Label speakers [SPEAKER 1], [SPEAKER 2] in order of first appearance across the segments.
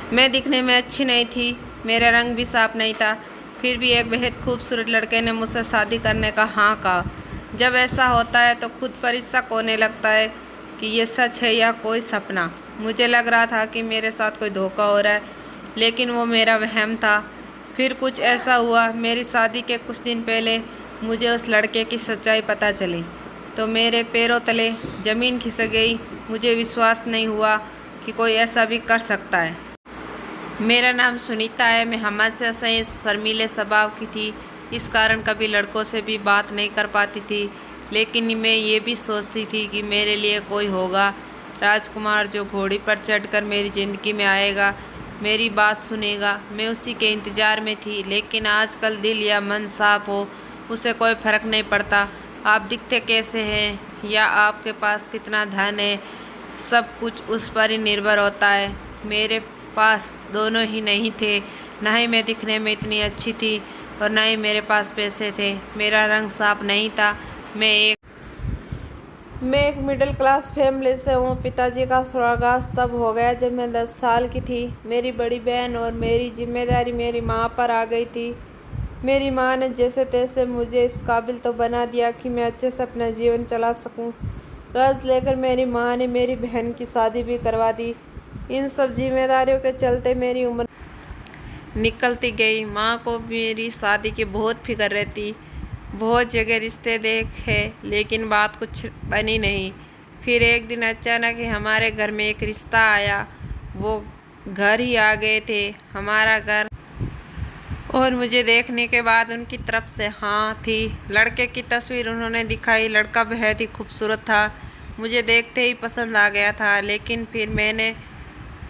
[SPEAKER 1] मैं दिखने में अच्छी नहीं थी, मेरा रंग भी साफ नहीं था, फिर भी एक बेहद खूबसूरत लड़के ने मुझसे शादी करने का हाँ कहा। जब ऐसा होता है तो खुद पर ही शक होने लगता है कि ये सच है या कोई सपना। मुझे लग रहा था कि मेरे साथ कोई धोखा हो रहा है, लेकिन वो मेरा वहम था। फिर कुछ ऐसा हुआ, मेरी शादी के कुछ दिन पहले मुझे उस लड़के की सच्चाई पता चली तो मेरे पैरों तले ज़मीन खिसक गई। मुझे विश्वास नहीं हुआ कि कोई ऐसा भी कर सकता है। मेरा नाम सुनीता है। मैं हमेशा से शर्मीले स्वभाव की थी, इस कारण कभी लड़कों से भी बात नहीं कर पाती थी। लेकिन मैं ये भी सोचती थी कि मेरे लिए कोई होगा, राजकुमार, जो घोड़ी पर चढ़कर मेरी ज़िंदगी में आएगा, मेरी बात सुनेगा। मैं उसी के इंतज़ार में थी। लेकिन आजकल दिल या मन साफ हो, उसे कोई फ़र्क नहीं पड़ता आप दिखते कैसे हैं या आपके पास कितना धन है। सब कुछ उस पर ही निर्भर होता है। मेरे पास दोनों ही नहीं थे, ना ही मैं दिखने में इतनी अच्छी थी और ना ही मेरे पास पैसे थे। मेरा रंग साफ नहीं था। मैं एक मिडिल क्लास फैमिली से हूँ। पिताजी का स्वर्गवास तब हो गया जब मैं 10 साल की थी। मेरी बड़ी बहन और मेरी जिम्मेदारी मेरी माँ पर आ गई थी। मेरी माँ ने जैसे तैसे मुझे इस काबिल तो बना दिया कि मैं अच्छे से अपना जीवन चला सकूं। कर्ज लेकर मेरी माँ ने मेरी बहन की शादी भी करवा दी। इन सब जिम्मेदारियों के चलते मेरी उम्र निकलती गई। माँ को मेरी शादी की बहुत फिक्र रहती। बहुत जगह रिश्ते देखे, लेकिन बात कुछ बनी नहीं। फिर एक दिन अचानक ही हमारे घर में एक रिश्ता आया। वो घर ही आ गए थे, हमारा घर, और मुझे देखने के बाद उनकी तरफ से हाँ थी। लड़के की तस्वीर उन्होंने दिखाई। लड़का बेहद ही खूबसूरत था, मुझे देखते ही पसंद आ गया था। लेकिन फिर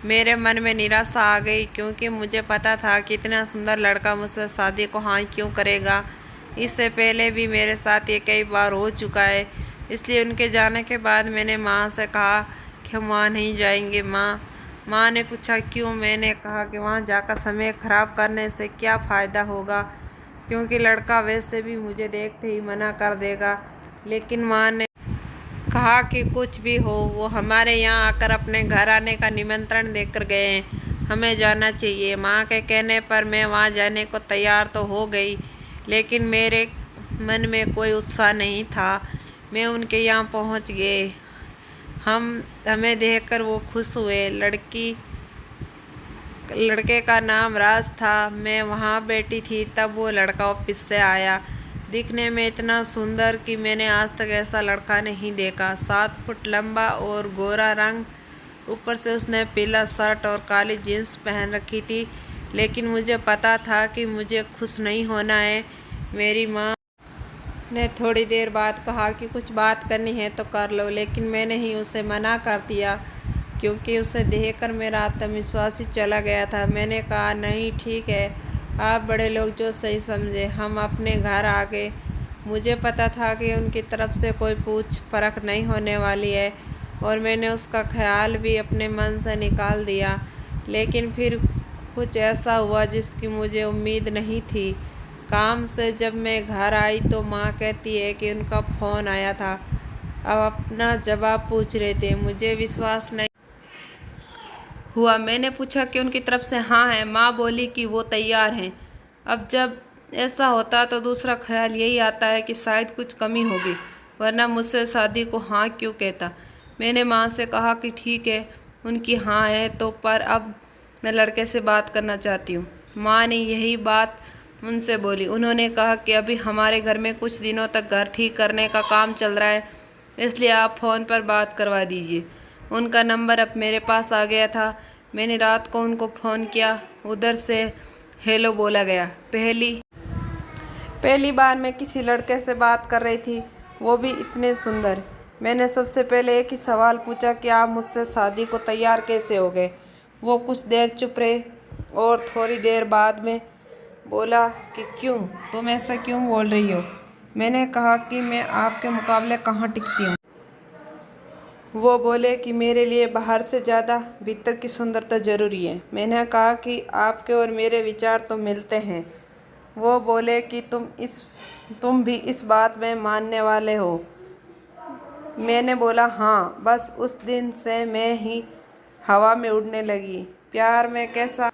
[SPEAKER 1] मेरे मन में निराशा आ गई, क्योंकि मुझे पता था कि इतना सुंदर लड़का मुझसे शादी को हाँ क्यों करेगा। इससे पहले भी मेरे साथ ये कई बार हो चुका है। इसलिए उनके जाने के बाद मैंने माँ से कहा कि हम वहाँ नहीं जाएंगे। माँ ने पूछा क्यों। मैंने कहा कि वहाँ जाकर समय ख़राब करने से क्या फ़ायदा होगा, क्योंकि लड़का वैसे भी मुझे देखते ही मना कर देगा। लेकिन माँ ने कहा कि कुछ भी हो, वो हमारे यहाँ आकर अपने घर आने का निमंत्रण देकर गए हैं, हमें जाना चाहिए। माँ के कहने पर मैं वहाँ जाने को तैयार तो हो गई, लेकिन मेरे मन में कोई उत्साह नहीं था। मैं उनके यहाँ पहुँच गए। हमें देखकर वो खुश हुए। लड़के का नाम राज था। मैं वहाँ बैठी थी, तब वो लड़का ऑफिस से आया। दिखने में इतना सुंदर कि मैंने आज तक ऐसा लड़का नहीं देखा। 7 फुट लंबा और गोरा रंग, ऊपर से उसने पीला शर्ट और काली जीन्स पहन रखी थी। लेकिन मुझे पता था कि मुझे खुश नहीं होना है। मेरी माँ ने थोड़ी देर बाद कहा कि कुछ बात करनी है तो कर लो, लेकिन मैंने ही उसे मना कर दिया, क्योंकि उसे देखकर मेरा आत्मविश्वास ही चला गया था। मैंने कहा नहीं ठीक है, आप बड़े लोग जो सही समझे। हम अपने घर आ गए। मुझे पता था कि उनकी तरफ से कोई पूछ परख नहीं होने वाली है, और मैंने उसका ख्याल भी अपने मन से निकाल दिया। लेकिन फिर कुछ ऐसा हुआ जिसकी मुझे उम्मीद नहीं थी। काम से जब मैं घर आई तो माँ कहती है कि उनका फ़ोन आया था। अब अपना जवाब पूछ रहे थे। मुझे विश्वास नहीं हुआ। मैंने पूछा कि उनकी तरफ से हाँ है। माँ बोली कि वो तैयार हैं। अब जब ऐसा होता तो दूसरा ख्याल यही आता है कि शायद कुछ कमी होगी, वरना मुझसे शादी को हाँ क्यों कहता। मैंने माँ से कहा कि ठीक है, उनकी हाँ है तो, पर अब मैं लड़के से बात करना चाहती हूँ। माँ ने यही बात उनसे बोली। उन्होंने कहा कि अभी हमारे घर में कुछ दिनों तक घर ठीक करने का काम चल रहा है, इसलिए आप फ़ोन पर बात करवा दीजिए। उनका नंबर अब मेरे पास आ गया था। मैंने रात को उनको फ़ोन किया। उधर से हेलो बोला गया। पहली बार मैं किसी लड़के से बात कर रही थी, वो भी इतने सुंदर। मैंने सबसे पहले एक ही सवाल पूछा कि आप मुझसे शादी को तैयार कैसे हो गए। वो कुछ देर चुप रहे और थोड़ी देर बाद में बोला कि क्यों, तुम ऐसा क्यों बोल रही हो। मैंने कहा कि मैं आपके मुकाबले कहाँ टिकती हूँ। वो बोले कि मेरे लिए बाहर से ज़्यादा भीतर की सुंदरता ज़रूरी है। मैंने कहा कि आपके और मेरे विचार तो मिलते हैं। वो बोले कि तुम भी इस बात में मानने वाले हो। मैंने बोला हाँ। बस उस दिन से मैं ही हवा में उड़ने लगी। प्यार में कैसा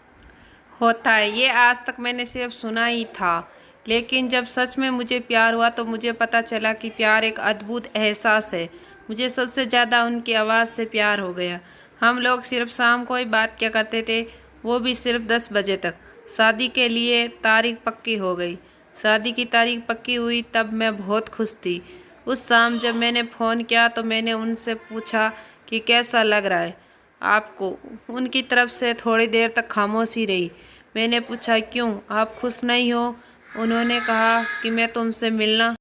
[SPEAKER 1] होता है ये आज तक मैंने सिर्फ सुना ही था, लेकिन जब सच में मुझे प्यार हुआ तो मुझे पता चला कि प्यार एक अद्भुत एहसास है। मुझे सबसे ज़्यादा उनकी आवाज़ से प्यार हो गया। हम लोग सिर्फ शाम को ही बात किया करते थे, वो भी सिर्फ 10 बजे तक। शादी के लिए तारीख पक्की हो गई। शादी की तारीख पक्की हुई तब मैं बहुत खुश थी। उस शाम जब मैंने फ़ोन किया तो मैंने उनसे पूछा कि कैसा लग रहा है आपको। उनकी तरफ से थोड़ी देर तक खामोशी रही। मैंने पूछा क्यों, आप खुश नहीं हो? उन्होंने कहा कि मैं तुमसे मिलना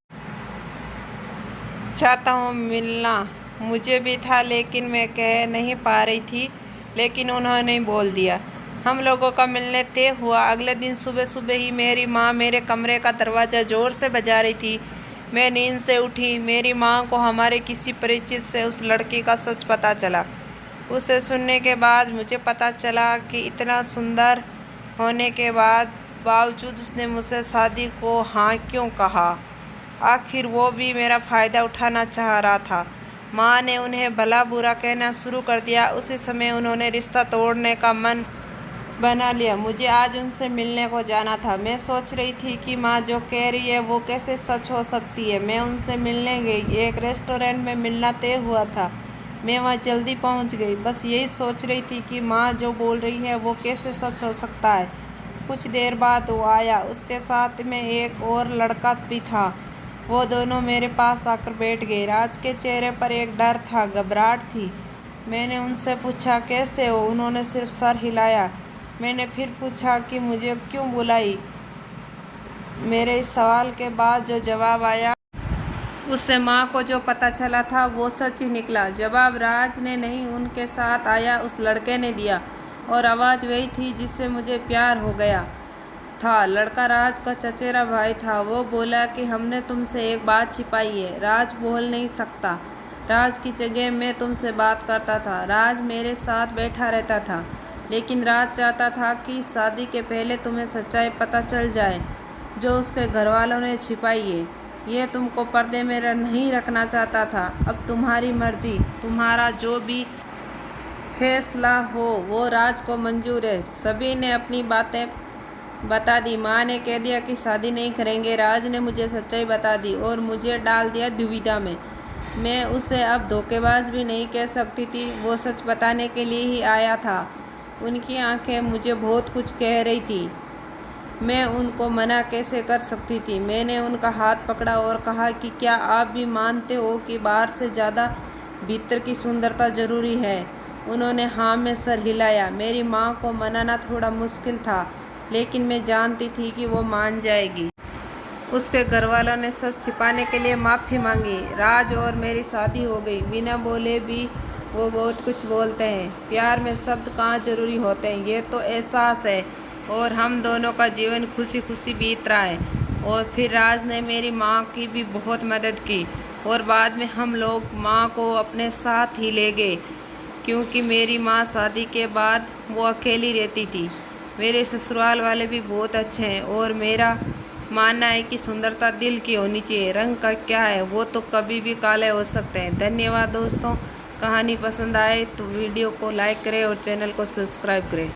[SPEAKER 1] चाहता हूँ। मिलना मुझे भी था, लेकिन मैं कह नहीं पा रही थी, लेकिन उन्होंने बोल दिया। हम लोगों का मिलने तय हुआ। अगले दिन सुबह सुबह ही मेरी माँ मेरे कमरे का दरवाज़ा ज़ोर से बजा रही थी। मैं नींद से उठी। मेरी माँ को हमारे किसी परिचित से उस लड़की का सच पता चला। उसे सुनने के बाद मुझे पता चला कि इतना सुंदर होने के बावजूद उसने मुझसे शादी को हाँ क्यों कहा। आखिर वो भी मेरा फ़ायदा उठाना चाह रहा था। माँ ने उन्हें भला बुरा कहना शुरू कर दिया। उसी समय उन्होंने रिश्ता तोड़ने का मन बना लिया। मुझे आज उनसे मिलने को जाना था। मैं सोच रही थी कि माँ जो कह रही है वो कैसे सच हो सकती है। मैं उनसे मिलने गई। एक रेस्टोरेंट में मिलना तय हुआ था। मैं वहाँ जल्दी पहुँच गई। बस यही सोच रही थी कि माँ जो बोल रही है वो कैसे सच हो सकता है। कुछ देर बाद वो आया। उसके साथ में एक और लड़का भी था। वो दोनों मेरे पास आकर बैठ गए। राज के चेहरे पर एक डर था, घबराहट थी। मैंने उनसे पूछा कैसे हो? उन्होंने सिर्फ सर हिलाया। मैंने फिर पूछा कि मुझे क्यों बुलाई? मेरे इस सवाल के बाद जो जवाब आया उससे माँ को जो पता चला था वो सच ही निकला। जवाब राज ने नहीं, उनके साथ आया उस लड़के ने दिया, और आवाज़ वही थी जिससे मुझे प्यार हो गया था। लड़का राज का चचेरा भाई था। वो बोला कि हमने तुमसे एक बात छिपाई है। राज बोल नहीं सकता। राज की जगह मैं तुमसे बात करता था। राज मेरे साथ बैठा रहता था, लेकिन राज चाहता था कि शादी के पहले तुम्हें सच्चाई पता चल जाए जो उसके घर वालों ने छिपाई है। ये तुमको पर्दे में नहीं रखना चाहता था। अब तुम्हारी मर्जी, तुम्हारा जो भी फैसला हो वो राज को मंजूर है। सभी ने अपनी बातें बता दी। माँ ने कह दिया कि शादी नहीं करेंगे। राज ने मुझे सच्चाई बता दी और मुझे डाल दिया दुविधा में। मैं उसे अब धोखेबाज भी नहीं कह सकती थी। वो सच बताने के लिए ही आया था। उनकी आंखें मुझे बहुत कुछ कह रही थी। मैं उनको मना कैसे कर सकती थी। मैंने उनका हाथ पकड़ा और कहा कि क्या आप भी मानते हो कि बाहर से ज़्यादा भीतर की सुंदरता ज़रूरी है? उन्होंने हाँ में सर हिलाया। मेरी माँ को मनाना थोड़ा मुश्किल था, लेकिन मैं जानती थी कि वो मान जाएगी। उसके घर वालों ने सच छिपाने के लिए माफ़ी मांगी। राज और मेरी शादी हो गई। बिना बोले भी वो बहुत कुछ बोलते हैं। प्यार में शब्द कहाँ ज़रूरी होते हैं, ये तो एहसास है। और हम दोनों का जीवन खुशी खुशी बीत रहा है। और फिर राज ने मेरी माँ की भी बहुत मदद की, और बाद में हम लोग माँ को अपने साथ ही ले गए, क्योंकि मेरी माँ शादी के बाद वो अकेली रहती थी। मेरे ससुराल वाले भी बहुत अच्छे हैं, और मेरा मानना है कि सुंदरता दिल की होनी चाहिए। रंग का क्या है, वो तो कभी भी काले हो सकते हैं। धन्यवाद दोस्तों। कहानी पसंद आए तो वीडियो को लाइक करें और चैनल को सब्सक्राइब करें।